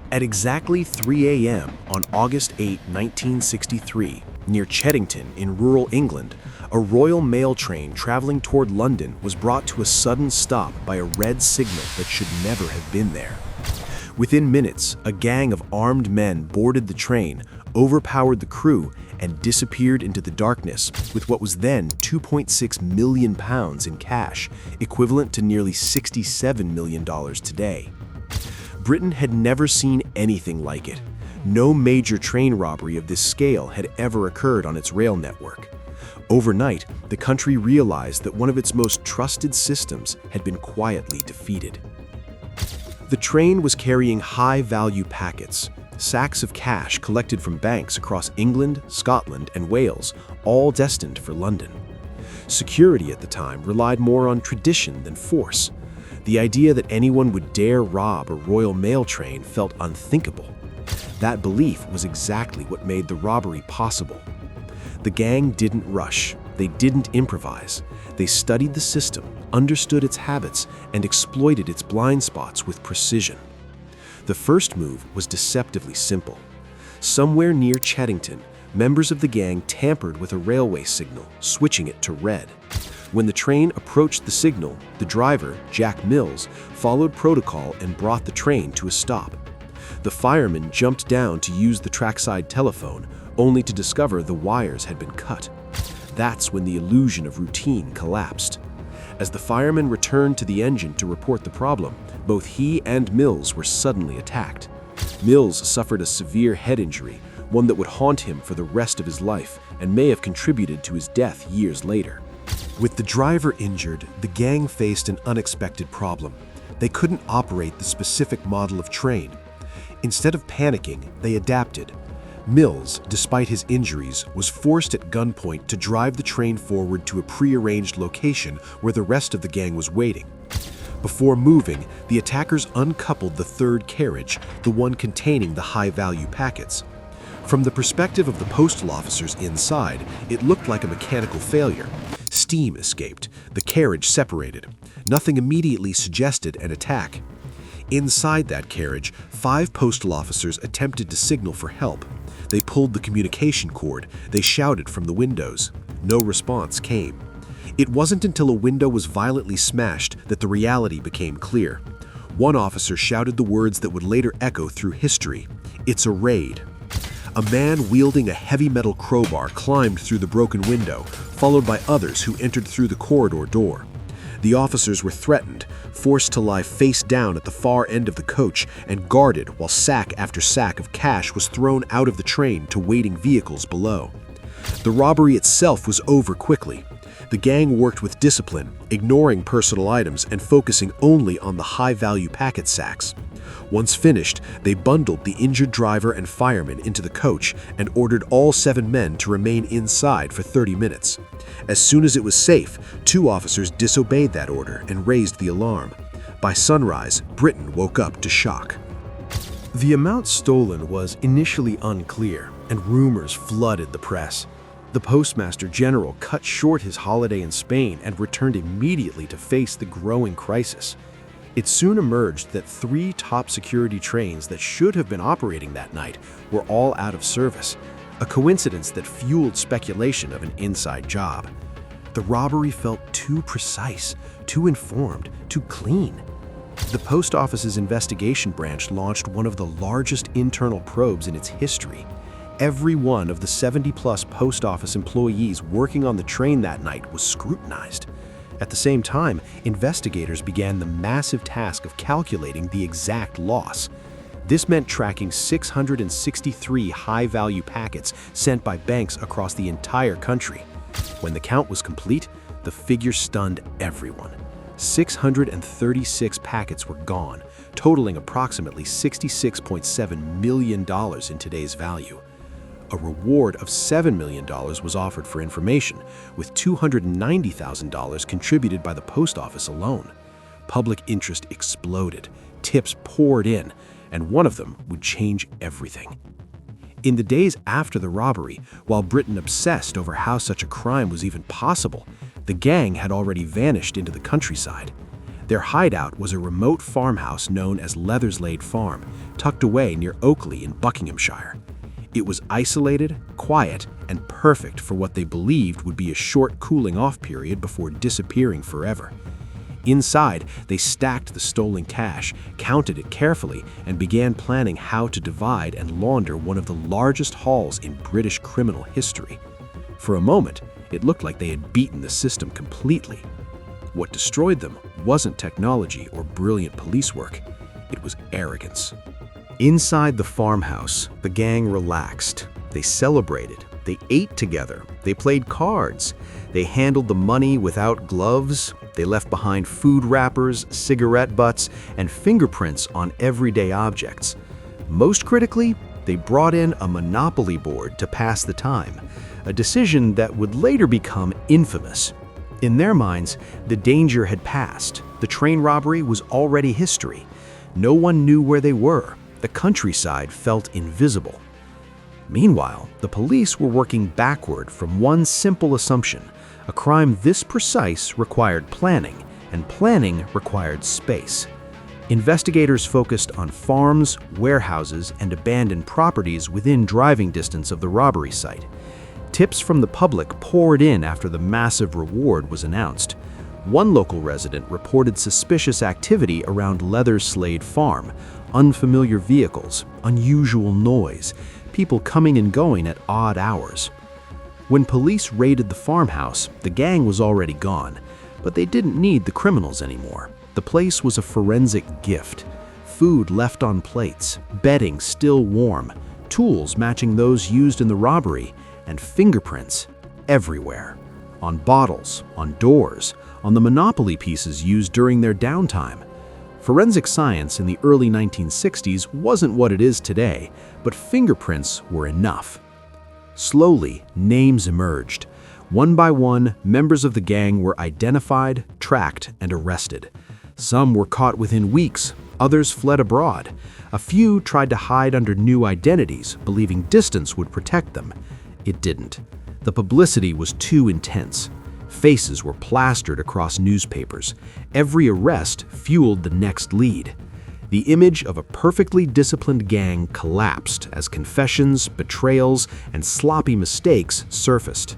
At exactly 3 a.m. on August 8, 1963, near Cheddington in rural England, a Royal Mail train traveling toward London was brought to a sudden stop by a red signal that should never have been there. Within minutes, a gang of armed men boarded the train, overpowered the crew, and disappeared into the darkness with what was then £2.6 million in cash, equivalent to nearly $67 million today. Britain had never seen anything like it. No major train robbery of this scale had ever occurred on its rail network. Overnight, the country realized that one of its most trusted systems had been quietly defeated. The train was carrying high-value packets, sacks of cash collected from banks across England, Scotland, and Wales, all destined for London. Security at the time relied more on tradition than force. The idea that anyone would dare rob a Royal Mail train felt unthinkable. That belief was exactly what made the robbery possible. The gang didn't rush. They didn't improvise. They studied the system, understood its habits, and exploited its blind spots with precision. The first move was deceptively simple. Somewhere near Cheddington, members of the gang tampered with a railway signal, switching it to red. When the train approached the signal, the driver, Jack Mills, followed protocol and brought the train to a stop. The fireman jumped down to use the trackside telephone, only to discover the wires had been cut. That's when the illusion of routine collapsed. As the fireman returned to the engine to report the problem, both he and Mills were suddenly attacked. Mills suffered a severe head injury, one that would haunt him for the rest of his life and may have contributed to his death years later. With the driver injured, the gang faced an unexpected problem. They couldn't operate the specific model of train. Instead of panicking, they adapted. Mills, despite his injuries, was forced at gunpoint to drive the train forward to a prearranged location where the rest of the gang was waiting. Before moving, the attackers uncoupled the third carriage, the one containing the high-value packets. From the perspective of the postal officers inside, it looked like a mechanical failure. Steam escaped. The carriage separated. Nothing immediately suggested an attack. Inside that carriage, 5 postal officers attempted to signal for help. They pulled the communication cord. They shouted from the windows. No response came. It wasn't until a window was violently smashed that the reality became clear. One officer shouted the words that would later echo through history. "It's a raid." A man wielding a heavy metal crowbar climbed through the broken window, followed by others who entered through the corridor door. The officers were threatened, forced to lie face down at the far end of the coach, and guarded while sack after sack of cash was thrown out of the train to waiting vehicles below. The robbery itself was over quickly. The gang worked with discipline, ignoring personal items and focusing only on the high-value packet sacks. Once finished, they bundled the injured driver and fireman into the coach and ordered all 7 men to remain inside for 30 minutes. As soon as it was safe, 2 officers disobeyed that order and raised the alarm. By sunrise, Britain woke up to shock. The amount stolen was initially unclear, and rumors flooded the press. The Postmaster General cut short his holiday in Spain and returned immediately to face the growing crisis. It soon emerged that 3 top security trains that should have been operating that night were all out of service, a coincidence that fueled speculation of an inside job. The robbery felt too precise, too informed, too clean. The Post Office's investigation branch launched one of the largest internal probes in its history. Every one of the 70-plus Post Office employees working on the train that night was scrutinized. At the same time, investigators began the massive task of calculating the exact loss. This meant tracking 663 high-value packets sent by banks across the entire country. When the count was complete, the figure stunned everyone. 636 packets were gone, totaling approximately $66.7 million in today's value. A reward of $7 million was offered for information, with $290,000 contributed by the post office alone. Public interest exploded, tips poured in, and one of them would change everything. In the days after the robbery, while Britain obsessed over how such a crime was even possible, the gang had already vanished into the countryside. Their hideout was a remote farmhouse known as Leatherslade Farm, tucked away near Oakley in Buckinghamshire. It was isolated, quiet, and perfect for what they believed would be a short cooling-off period before disappearing forever. Inside, they stacked the stolen cash, counted it carefully, and began planning how to divide and launder one of the largest hauls in British criminal history. For a moment, it looked like they had beaten the system completely. What destroyed them wasn't technology or brilliant police work. It was arrogance. Inside the farmhouse, the gang relaxed. They celebrated. They ate together. They played cards. They handled the money without gloves. They left behind food wrappers, cigarette butts, and fingerprints on everyday objects. Most critically, they brought in a monopoly board to pass the time, a decision that would later become infamous. In their minds, the danger had passed. The train robbery was already history. No one knew where they were. The countryside felt invisible. Meanwhile, the police were working backward from one simple assumption. A crime this precise required planning, and planning required space. Investigators focused on farms, warehouses, and abandoned properties within driving distance of the robbery site. Tips from the public poured in after the massive reward was announced. One local resident reported suspicious activity around Leatherslade Farm, unfamiliar vehicles, unusual noise, people coming and going at odd hours. When police raided the farmhouse, the gang was already gone, but they didn't need the criminals anymore. The place was a forensic gift. Food left on plates, bedding still warm, tools matching those used in the robbery, and fingerprints everywhere. On bottles, on doors, on the Monopoly pieces used during their downtime. Forensic science in the early 1960s wasn't what it is today, but fingerprints were enough. Slowly, names emerged. One by one, members of the gang were identified, tracked, and arrested. Some were caught within weeks, others fled abroad. A few tried to hide under new identities, believing distance would protect them. It didn't. The publicity was too intense. Faces were plastered across newspapers. Every arrest fueled the next lead. The image of a perfectly disciplined gang collapsed as confessions, betrayals, and sloppy mistakes surfaced.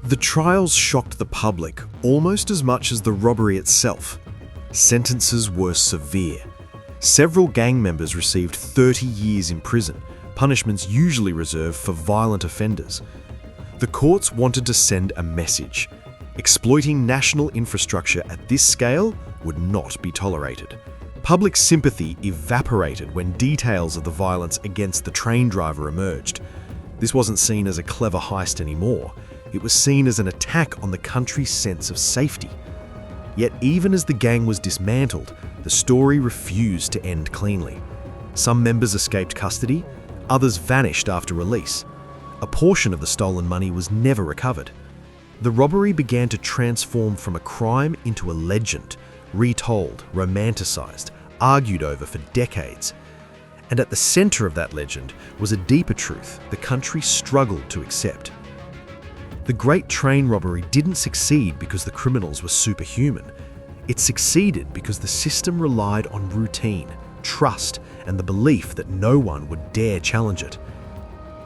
The trials shocked the public almost as much as the robbery itself. Sentences were severe. Several gang members received 30 years in prison, punishments usually reserved for violent offenders. The courts wanted to send a message. Exploiting national infrastructure at this scale would not be tolerated. Public sympathy evaporated when details of the violence against the train driver emerged. This wasn't seen as a clever heist anymore. It was seen as an attack on the country's sense of safety. Yet even as the gang was dismantled, the story refused to end cleanly. Some members escaped custody, others vanished after release. A portion of the stolen money was never recovered. The robbery began to transform from a crime into a legend, retold, romanticized, argued over for decades. And at the center of that legend was a deeper truth the country struggled to accept. The Great Train Robbery didn't succeed because the criminals were superhuman. It succeeded because the system relied on routine, trust, and the belief that no one would dare challenge it.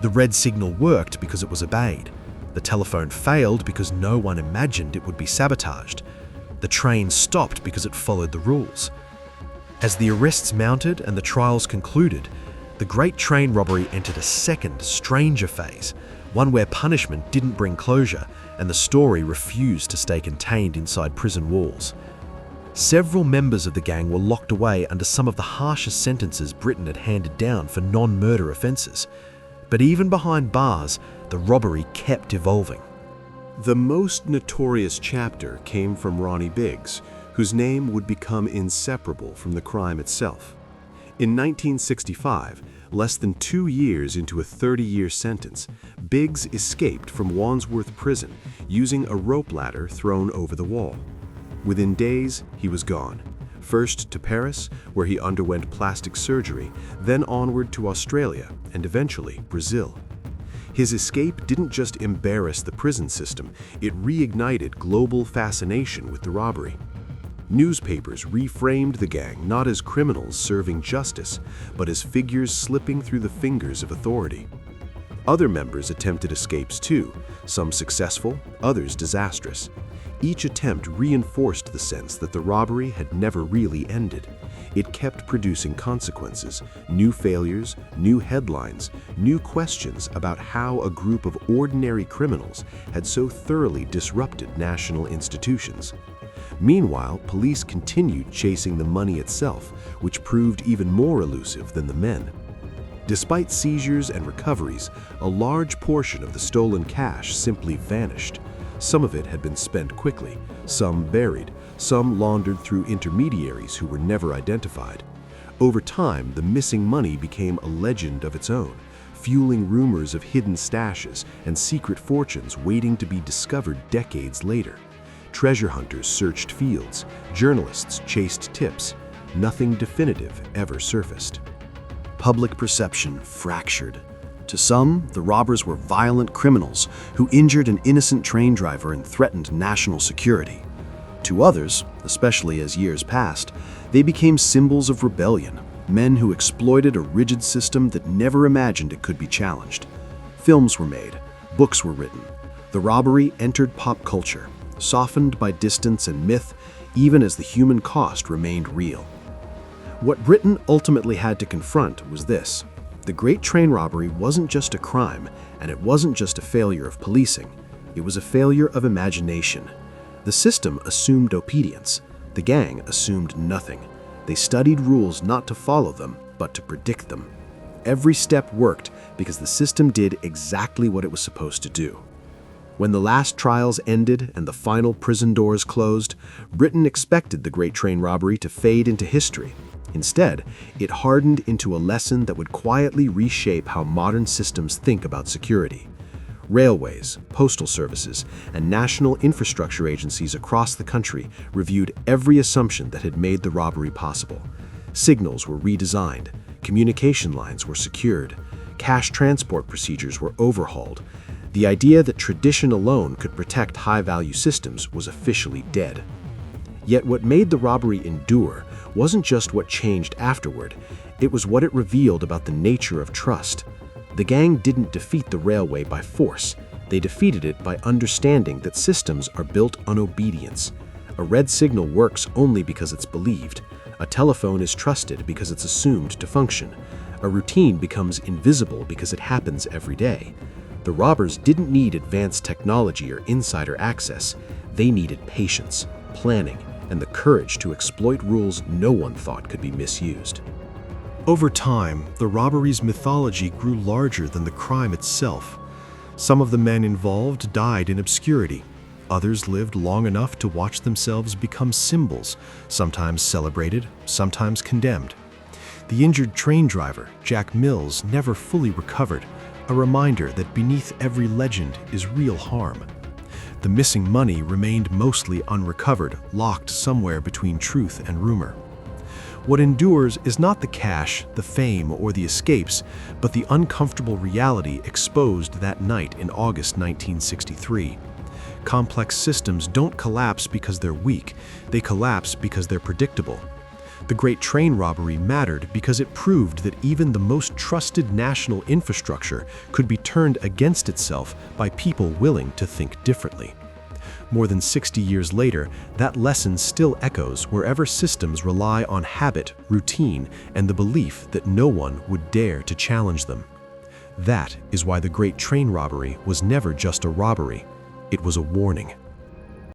The red signal worked because it was obeyed. The telephone failed because no one imagined it would be sabotaged. The train stopped because it followed the rules. As the arrests mounted and the trials concluded, the Great Train Robbery entered a second, stranger phase, one where punishment didn't bring closure and the story refused to stay contained inside prison walls. Several members of the gang were locked away under some of the harshest sentences Britain had handed down for non-murder offences. But even behind bars, the robbery kept evolving. The most notorious chapter came from Ronnie Biggs, whose name would become inseparable from the crime itself. In 1965, less than 2 years into a 30-year sentence, Biggs escaped from Wandsworth Prison using a rope ladder thrown over the wall. Within days, he was gone. First to Paris, where he underwent plastic surgery, then onward to Australia, and eventually Brazil. His escape didn't just embarrass the prison system, it reignited global fascination with the robbery. Newspapers reframed the gang not as criminals serving justice, but as figures slipping through the fingers of authority. Other members attempted escapes too, some successful, others disastrous. Each attempt reinforced the sense that the robbery had never really ended. It kept producing consequences, new failures, new headlines, new questions about how a group of ordinary criminals had so thoroughly disrupted national institutions. Meanwhile, police continued chasing the money itself, which proved even more elusive than the men. Despite seizures and recoveries, a large portion of the stolen cash simply vanished. Some of it had been spent quickly, some buried, some laundered through intermediaries who were never identified. Over time, the missing money became a legend of its own, fueling rumors of hidden stashes and secret fortunes waiting to be discovered decades later. Treasure hunters searched fields, journalists chased tips. Nothing definitive ever surfaced. Public perception fractured. To some, the robbers were violent criminals who injured an innocent train driver and threatened national security. To others, especially as years passed, they became symbols of rebellion, men who exploited a rigid system that never imagined it could be challenged. Films were made, books were written. The robbery entered pop culture, softened by distance and myth, even as the human cost remained real. What Britain ultimately had to confront was this. The Great Train Robbery wasn't just a crime, and it wasn't just a failure of policing. It was a failure of imagination. The system assumed obedience. The gang assumed nothing. They studied rules not to follow them, but to predict them. Every step worked because the system did exactly what it was supposed to do. When the last trials ended and the final prison doors closed, Britain expected the Great Train Robbery to fade into history. Instead, it hardened into a lesson that would quietly reshape how modern systems think about security. Railways, postal services, and national infrastructure agencies across the country reviewed every assumption that had made the robbery possible. Signals were redesigned, communication lines were secured, cash transport procedures were overhauled. The idea that tradition alone could protect high-value systems was officially dead. Yet what made the robbery endure wasn't just what changed afterward, it was what it revealed about the nature of trust. The gang didn't defeat the railway by force. They defeated it by understanding that systems are built on obedience. A red signal works only because it's believed. A telephone is trusted because it's assumed to function. A routine becomes invisible because it happens every day. The robbers didn't need advanced technology or insider access. They needed patience, planning, and the courage to exploit rules no one thought could be misused. Over time, the robbery's mythology grew larger than the crime itself. Some of the men involved died in obscurity. Others lived long enough to watch themselves become symbols, sometimes celebrated, sometimes condemned. The injured train driver, Jack Mills, never fully recovered, a reminder that beneath every legend is real harm. The missing money remained mostly unrecovered, locked somewhere between truth and rumor. What endures is not the cash, the fame, or the escapes, but the uncomfortable reality exposed that night in August 1963. Complex systems don't collapse because they're weak, they collapse because they're predictable. The Great Train Robbery mattered because it proved that even the most trusted national infrastructure could be turned against itself by people willing to think differently. More than 60 years later, that lesson still echoes wherever systems rely on habit, routine, and the belief that no one would dare to challenge them. That is why the Great Train Robbery was never just a robbery. It was a warning.